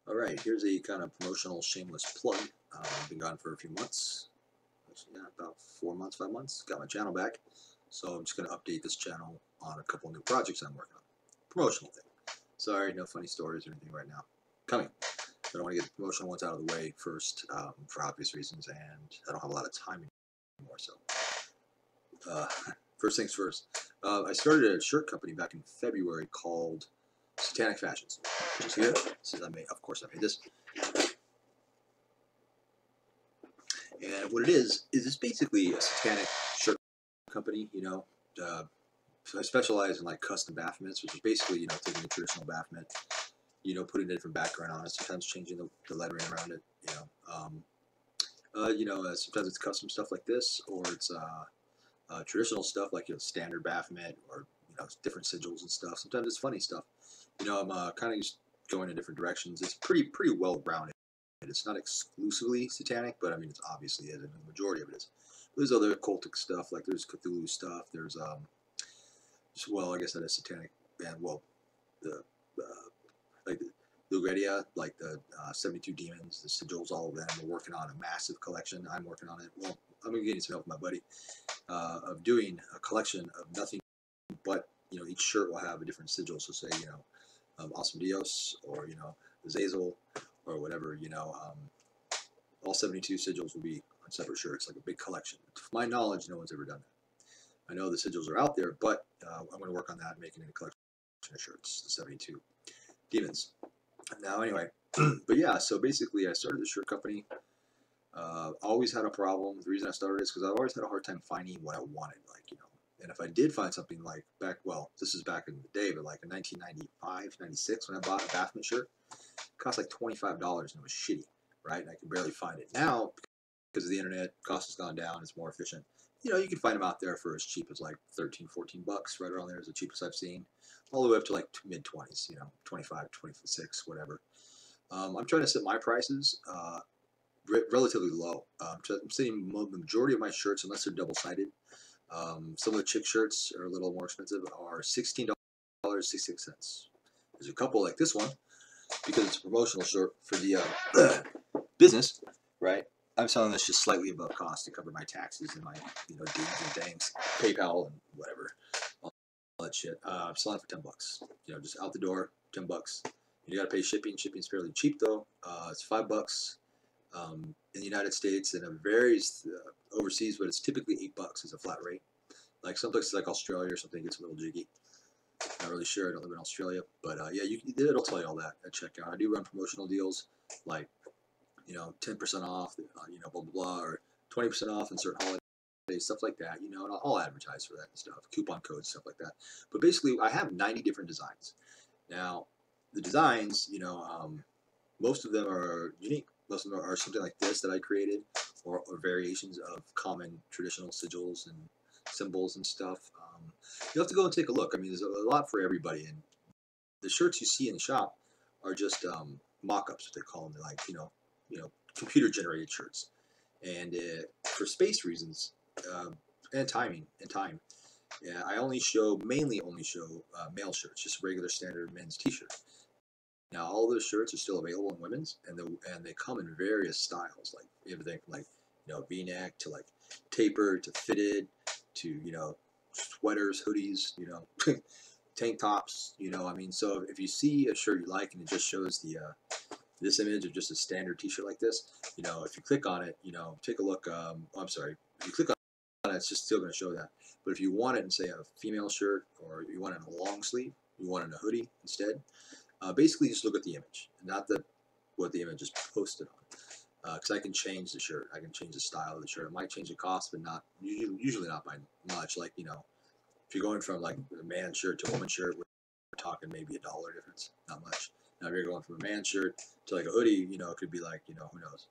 All right, here's a kind of promotional shameless plug. I've been gone for a few months. Actually, yeah, about 4 months, 5 months. Got my channel back. So I'm just going to update this channel on a couple new projects I'm working on. Promotional thing. Sorry, no funny stories or anything right now. Coming. But I want to get the promotional ones out of the way first for obvious reasons, and I don't have a lot of time anymore. So, first things first. I started a shirt company back in February called Satanic Fashions, which is here. Since of course I made this. And what it is it's basically a satanic shirt company. I specialize in like custom bafflements, which is basically taking a traditional bafflement, putting a different background on it, sometimes changing the lettering around it. Sometimes it's custom stuff like this, or it's traditional stuff like standard bafflement, or different sigils and stuff. Sometimes it's funny stuff. I'm kind of just going in different directions. It's pretty well rounded. It's not exclusively satanic, but I mean, it's obviously is, and the majority of it is. There's other occultic stuff, like there's Cthulhu stuff. There's I guess that is satanic, and the like the Lugaria, like the 72 demons, the sigils, all of them. We're working on a massive collection. I'm working on it. Well, I'm getting some help with my buddy of doing a collection of nothing but each shirt will have a different sigil. So say Awesome Dios, or Azazel, or whatever, all 72 sigils will be on separate shirts, like a big collection. To my knowledge, no one's ever done that. I know the sigils are out there, but I'm going to work on that, making it a collection of shirts, the 72 demons. Now, anyway, but yeah, so basically I started the shirt company. Always had a problem. The reason I started is because I always had a hard time finding what I wanted, and if I did find something like this is back in the day, but like in 1995, 96, when I bought a bafflement shirt, it cost like $25 and it was shitty, right? And I could barely find it. Now, because of the internet, cost has gone down, it's more efficient. You can find them out there for as cheap as like 13, 14 bucks, right around there is the cheapest I've seen, all the way up to like mid-20s, 25, 26, whatever. I'm trying to set my prices relatively low. I'm seeing the majority of my shirts, unless they're double-sided, some of the chick shirts are a little more expensive, are $16.66. There's a couple like this one, because it's a promotional shirt for the business, right? I'm selling this just slightly above cost to cover my taxes and my dues and things, PayPal and whatever, all that shit. I'm selling it for $10. Just out the door, $10. You got to pay shipping. Shipping's fairly cheap though. It's $5 in the United States, and it varies overseas, but it's typically $8 is a flat rate. Like some places like Australia or something, it's a little jiggy. Not really sure. I don't live in Australia, but yeah, it'll tell you all that at checkout. I do run promotional deals, like 10% off, blah blah blah, or 20% off in certain holidays, stuff like that. And I'll advertise for that and stuff, coupon codes, stuff like that. But basically, I have 90 different designs. Now, the designs, most of them are unique. Most of them are something like this that I created, or variations of common traditional sigils and symbols and stuff. You'll have to go and take a look. I mean, there's a lot for everybody, and the shirts you see in the shop are just mock-ups, what they call them. They're like computer-generated shirts, and for space reasons and time, yeah, I mainly only show male shirts, just regular standard men's T-shirt. Now, all those shirts are still available in women's, and they come in various styles, like everything from like V-neck to like tapered to fitted to sweaters, hoodies, tank tops. I mean, so if you see a shirt you like and it just shows the this image of just a standard T-shirt like this, if you click on it, take a look. I'm sorry, if you click on it, it's just still going to show that. But if you want it in, say, a female shirt, or you want it in a long sleeve, you want it in a hoodie instead, basically just look at the image, not what the image is posted on. Because I can change the shirt, I can change the style of the shirt. It might change the cost, but not usually not by much. Like if you're going from like a man's shirt to a woman's shirt, we're talking maybe $1 difference, not much. Now if you're going from a man's shirt to like a hoodie, it could be like who knows.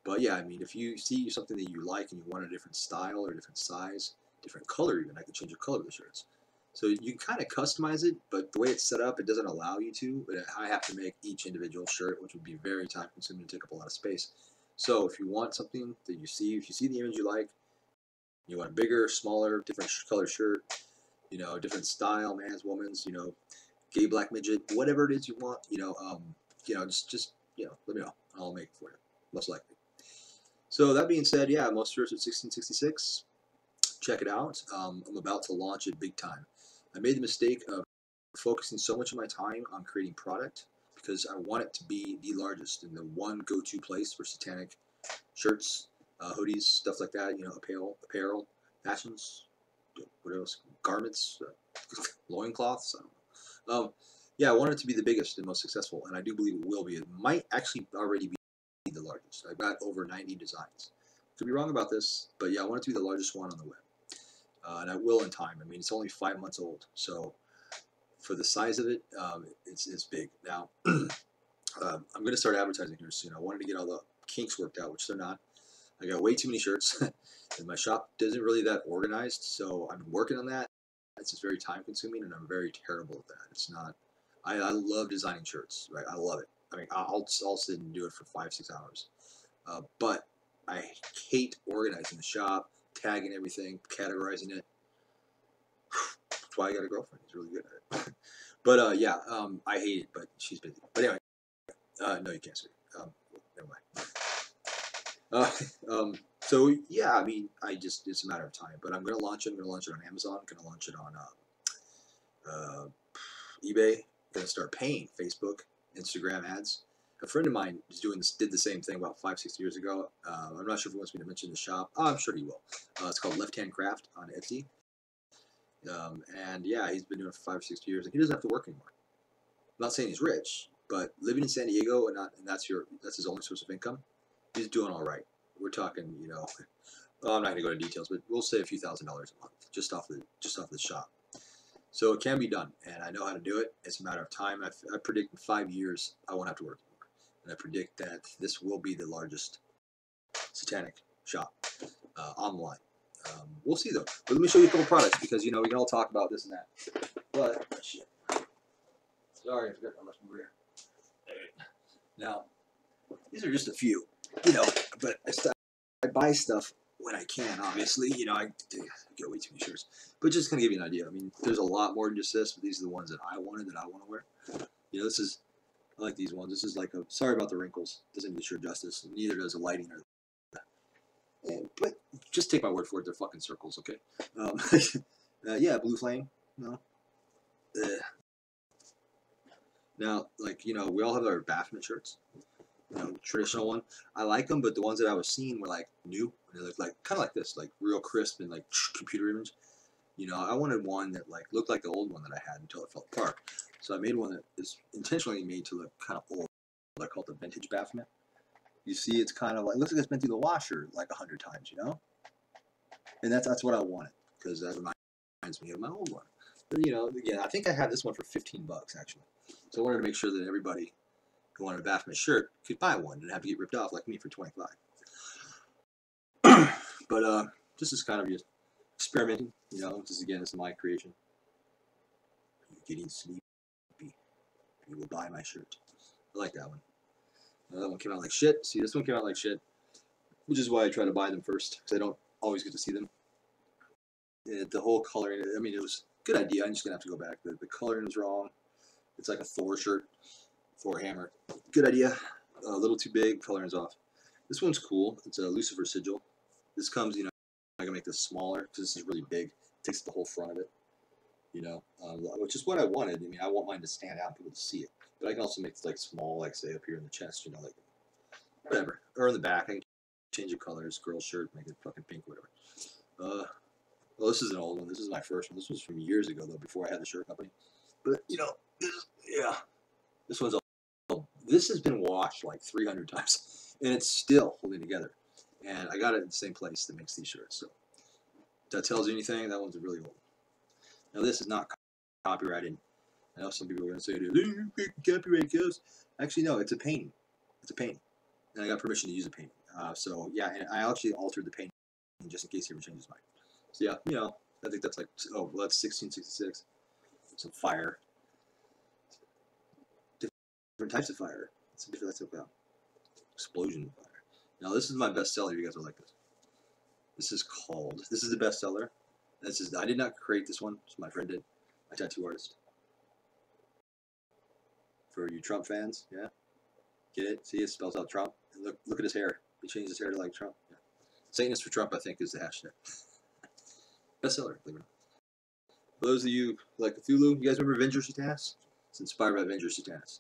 But yeah, I mean, if you see something that you like and you want a different style or a different size, different color even, I can change the color of the shirts. So you can kind of customize it, but the way it's set up, it doesn't allow you to. I have to make each individual shirt, which would be very time consuming and take up a lot of space. So if you want something that if you see the image you like, you want a bigger, smaller, different color shirt, different style, man's, woman's, gay, black, midget, whatever it is you want, just let me know. I'll make it for you, most likely. So that being said, yeah, most shirts are 1666. Check it out. I'm about to launch it big time. I made the mistake of focusing so much of my time on creating product because I want it to be the largest and the one go-to place for satanic shirts, hoodies, stuff like that. Apparel, fashions, what else? Garments, loincloths. I don't know. Yeah, I want it to be the biggest and most successful, and I do believe it will be. It might actually already be the largest. I've got over 90 designs. Could be wrong about this, but yeah, I want it to be the largest one on the web. And I will in time. I mean, it's only 5 months old, so for the size of it, it's big. Now, I'm going to start advertising here soon. I wanted to get all the kinks worked out, which they're not. I got way too many shirts, and my shop isn't really that organized, so I'm working on that. It's just very time consuming, and I'm very terrible at that. It's not. I love designing shirts, right? I love it. I mean, I'll sit and do it for 5-6 hours, but I hate organizing the shop, tagging everything, categorizing it. That's why I got a girlfriend. She's really good at it. But yeah, I hate it, but she's busy. But anyway, no, you can't see it. Never mind. So yeah, I mean, it's a matter of time. But I'm gonna launch it. I'm gonna launch it on Amazon. I'm gonna launch it on eBay. I'm gonna start paying Facebook, Instagram ads. A friend of mine did the same thing about 5-6 years ago. I'm not sure if he wants me to mention the shop. Oh, I'm sure he will. It's called Left Hand Craft on Etsy. And yeah, he's been doing it for 5 or 6 years, and he doesn't have to work anymore. I'm not saying he's rich, but living in San Diego and that's his only source of income, he's doing all right. We're talking, well, I'm not going to go into details, but we'll say a few $1,000s a month just off the shop. So it can be done, and I know how to do it. It's a matter of time. I predict in 5 years I won't have to work anymore, and I predict that this will be the largest satanic shop online. We'll see though. But let me show you a couple products because we can all talk about this and that. But shit. Sorry, I forgot how much more here. Now, these are just a few, but I buy stuff when I can, obviously. I get way too many shirts. But just kind of give you an idea. I mean, there's a lot more than just this, but these are the ones that I wanted that I want to wear. I like these ones. This is like sorry about the wrinkles. Doesn't do the shirt justice. Neither does the lighting or but just take my word for it. They're fucking circles, okay? Yeah, blue flame. No. Now, we all have our Baphomet shirts. Traditional one. I like them, but the ones that I was seeing were like new. They look like kind of like this, like real crisp and like computer image. I wanted one that looked like the old one that I had until it fell apart. So I made one that is intentionally made to look kind of old. I call it the vintage Baphomet. You see, it's kind of like, looks like it's been through the washer like 100 times, And that's what I wanted, because that reminds me of my old one. But, again, I think I had this one for $15 actually. So I wanted to make sure that everybody who wanted a Baphomet shirt could buy one and have to get ripped off like me for 25. But this is kind of just experimenting. This is my creation. You're getting sleepy. You will buy my shirt. I like that one. That one came out like shit. See, this one came out like shit, which is why I try to buy them first, because I don't always get to see them. The whole coloring, I mean, it was a good idea. I'm just going to have to go back. The coloring was wrong. It's like a Thor shirt, Thor hammer. Good idea. A little too big, coloring's off. This one's cool. It's a Lucifer sigil. This comes, I can make this smaller, because this is really big. It takes the whole front of it, which is what I wanted. I mean, I want mine to stand out, people to see it. But I can also make it small, say up here in the chest, whatever. Or in the back, I can change the colors. Girl shirt, make it fucking pink, whatever. Well, this is an old one. This is my first one. This was from years ago, though, before I had the shirt company. But, this one's all, this has been washed like 300 times, and it's still holding together. And I got it at the same place that makes these shirts. So, if that tells you anything, that one's really old. Now, this is not copyrighted. I know some people are going to say, copyright goes. Actually, no, it's a painting. It's a painting. And I got permission to use a painting. So, yeah, and I actually altered the painting just in case he ever changes his mind. So, yeah, I think that's that's 1666. Some fire. Different types of fire. That's about explosion fire. Now, this is my bestseller. You guys will like this. This is the bestseller. I did not create this one. My friend did. My tattoo artist. For you Trump fans, yeah. Get it? See, it spells out Trump. And look at his hair. He changed his hair to like Trump. Yeah. Satanist for Trump, I think, is the hashtag. Bestseller. For those of you who like Cthulhu, you guys remember Avenger Satanas? It's inspired by Avenger Satanas.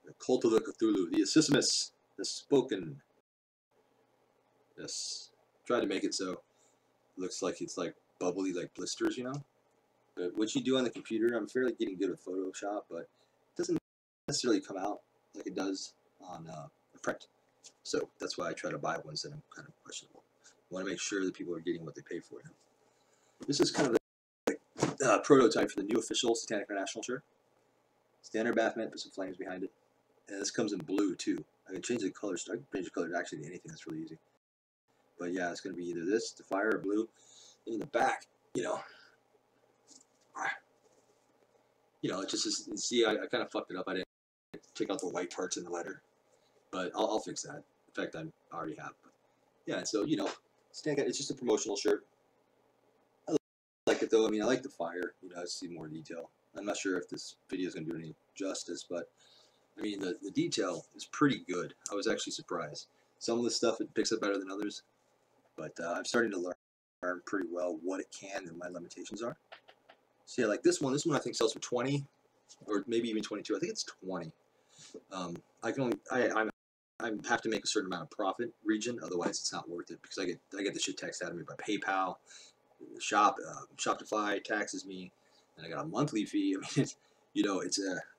The Cult of the Cthulhu, the Sisyphus has spoken. Yes. Tried to make it so it looks like it's like bubbly, like blisters, you know? But what you do on the computer, I'm fairly getting good with Photoshop, but it doesn't necessarily come out like it does on print. So that's why I try to buy ones that are kind of questionable. I want to make sure that people are getting what they pay for. This is kind of the prototype for the new official Satanic International shirt. Standard Baphomet, put some flames behind it. And this comes in blue too. I can change the colors. I can change the color to actually anything. That's really easy. But yeah, it's going to be either this, the fire, or blue. And in the back, you know, it just is, see, I kind of fucked it up. I didn't take out the white parts in the letter, but I'll fix that. In fact, I already have. But yeah, so it's just a promotional shirt. I like it though. I mean, I like the fire. I see more detail. I'm not sure if this video is going to do any justice, but I mean, the detail is pretty good. I was actually surprised. Some of the stuff it picks up better than others, but I'm starting to learn pretty well what it can and my limitations are. So yeah, like this one I think sells for 20, or maybe even 22. I think it's 20. I have to make a certain amount of profit region, otherwise it's not worth it, because I get the shit taxed out of me by PayPal, Shopify taxes me, and I got a monthly fee. I mean,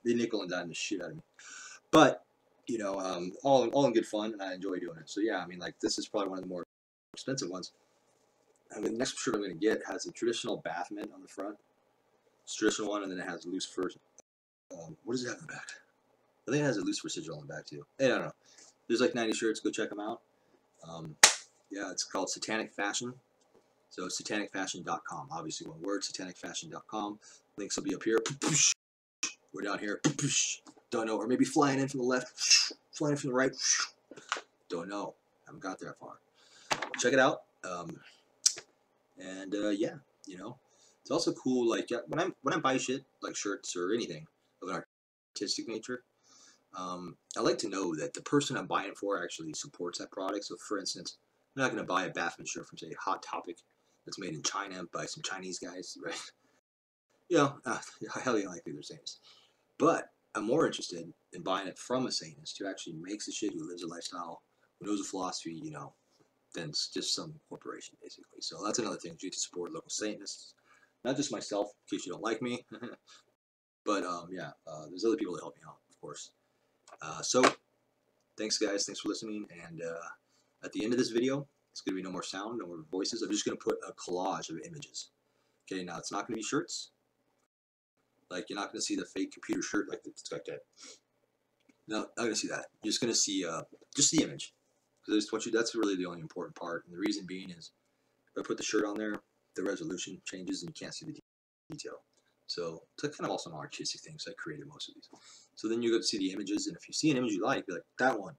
they nickel and dime the shit out of me. But all in good fun, and I enjoy doing it. So yeah, I mean, like this is probably one of the more expensive ones. I mean, the next shirt I'm going to get has a traditional Baphomet on the front. It's a traditional one, and then it has a loose fur. What does it have in the back? I think it has a loose fur sigil on the back too. Hey, I don't know. There's like 90 shirts. Go check them out. Yeah, it's called Satanic Fashion. So satanicfashion.com. Obviously one word, satanicfashion.com. Links will be up here. We're down here. Don't know. Or maybe flying in from the left. Flying in from the right. Don't know. Haven't got that far. Check it out. Yeah, it's also cool. Like when I buy shit like shirts or anything of an artistic nature, I like to know that the person I'm buying it for actually supports that product. So, for instance, I'm not going to buy a Baphomet shirt from, say, Hot Topic that's made in China by some Chinese guys, right? Highly unlikely they're Satanists. But I'm more interested in buying it from a Satanist who actually makes a shit, who lives a lifestyle, who knows a philosophy, than just some corporation, basically. So that's another thing. You need to support local Satanists. Not just myself, in case you don't like me. But, there's other people that help me out, of course. So, thanks guys, thanks for listening, and at the end of this video, it's going to be no more sound, no more voices. I'm just going to put a collage of images. Okay, now it's not going to be shirts. Like, you're not going to see the fake computer shirt like that. No, not going to see that. You're just going to see just the image. Because that's really the only important part, and the reason being is, if I put the shirt on there, the resolution changes and you can't see the detail. So it's kind of also an artistic thing, so I created most of these. So then you go to see the images, and if you see an image you like, be like, that one,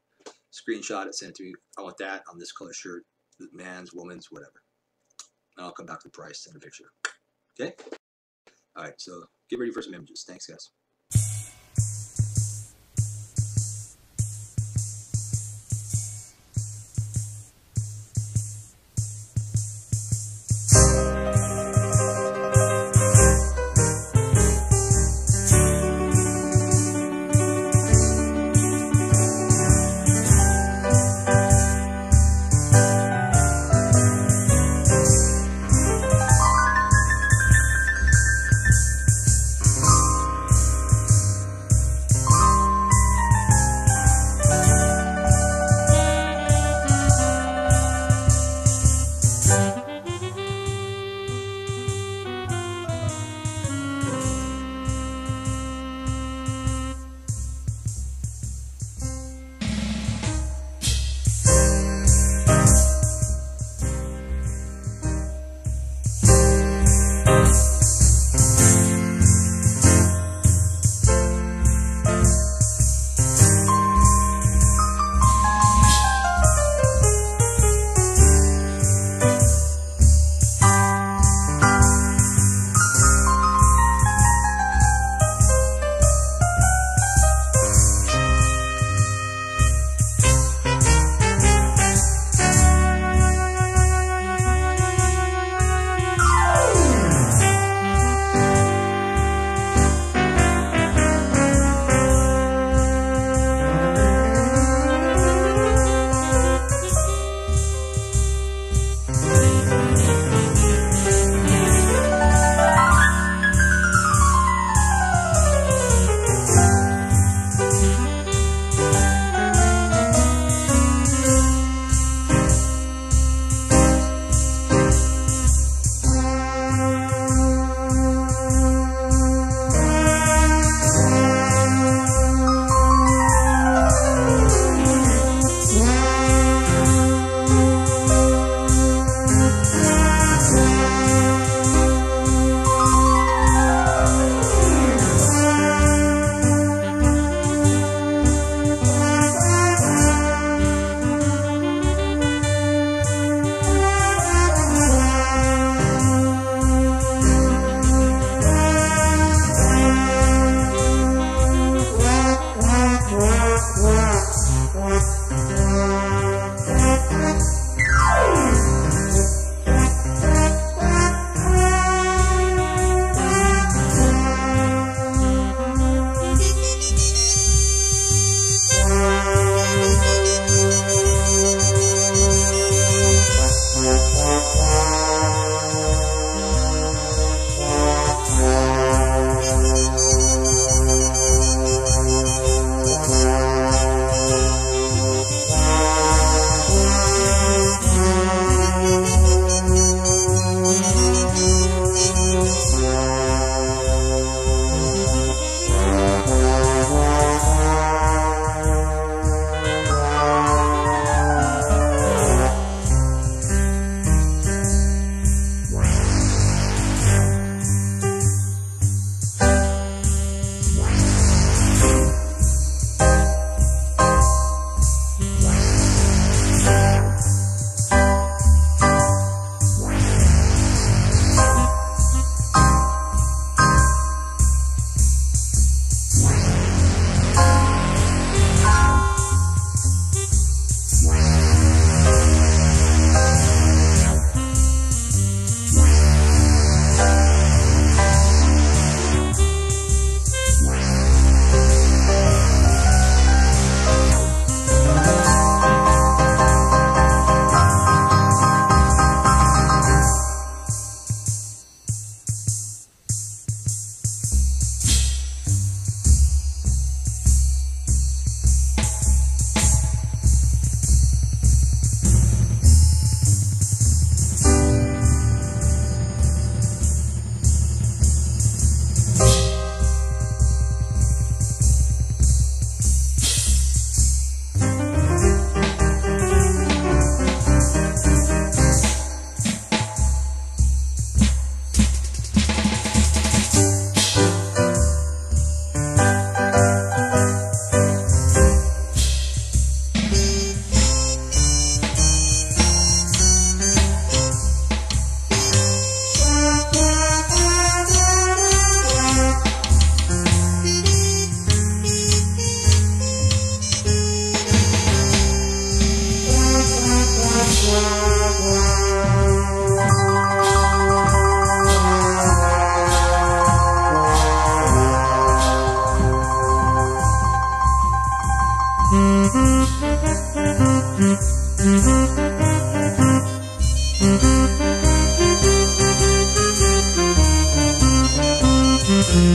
screenshot it, send it to me. I want that on this color shirt, man's, woman's, whatever. And I'll come back to the price, send a picture. Okay? Alright, so get ready for some images. Thanks, guys.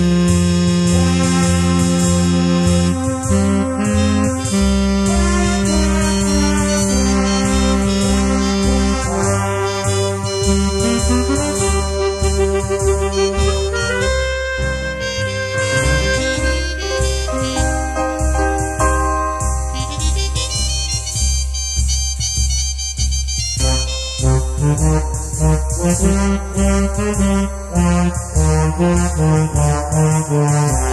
Thank you.